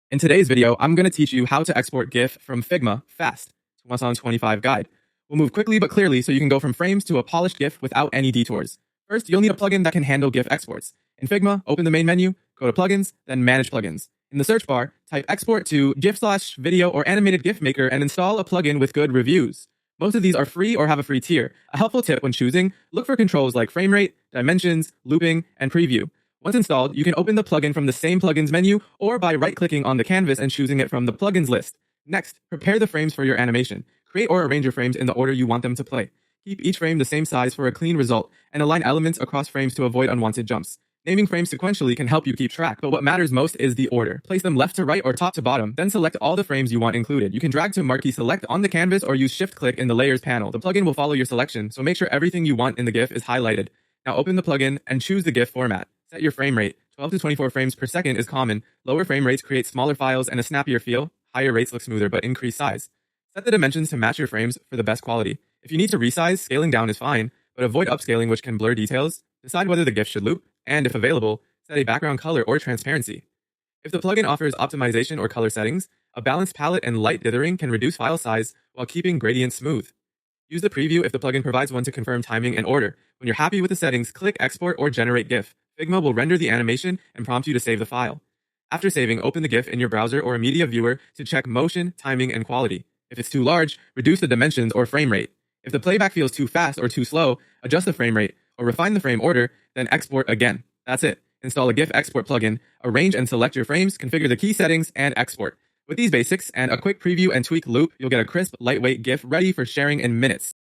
In today's video, I'm going to teach you how to export GIF from Figma fast to 1:25 guide. We'll move quickly but clearly so you can go from frames to a polished GIF without any detours. First, you'll need a plugin that can handle GIF exports. In Figma, open the main menu, go to Plugins, then Manage Plugins. In the search bar, type Export to GIF/Video or Animated GIF Maker and install a plugin with good reviews. Most of these are free or have a free tier. A helpful tip when choosing, look for controls like frame rate, dimensions, looping, and preview. Once installed, you can open the plugin from the same plugins menu or by right-clicking on the canvas and choosing it from the plugins list. Next, prepare the frames for your animation. Create or arrange your frames in the order you want them to play. Keep each frame the same size for a clean result, and align elements across frames to avoid unwanted jumps. Naming frames sequentially can help you keep track, but what matters most is the order. Place them left to right or top to bottom, then select all the frames you want included. You can drag to marquee select on the canvas or use shift-click in the layers panel. The plugin will follow your selection, so make sure everything you want in the GIF is highlighted. Now open the plugin and choose the GIF format. Set your frame rate. 12 to 24 frames per second is common. Lower frame rates create smaller files and a snappier feel. Higher rates look smoother but increase size. Set the dimensions to match your frames for the best quality. If you need to resize, scaling down is fine, but avoid upscaling which can blur details. Decide whether the GIF should loop, and if available, set a background color or transparency. If the plugin offers optimization or color settings, a balanced palette and light dithering can reduce file size while keeping gradients smooth. Use the preview if the plugin provides one to confirm timing and order. When you're happy with the settings, click Export or Generate GIF. Figma will render the animation and prompt you to save the file. After saving, open the GIF in your browser or a media viewer to check motion, timing, and quality. If it's too large, reduce the dimensions or frame rate. If the playback feels too fast or too slow, adjust the frame rate or refine the frame order, then export again. That's it. Install a GIF export plugin, arrange and select your frames, configure the key settings, and export. With these basics and a quick preview and tweak loop, you'll get a crisp, lightweight GIF ready for sharing in minutes.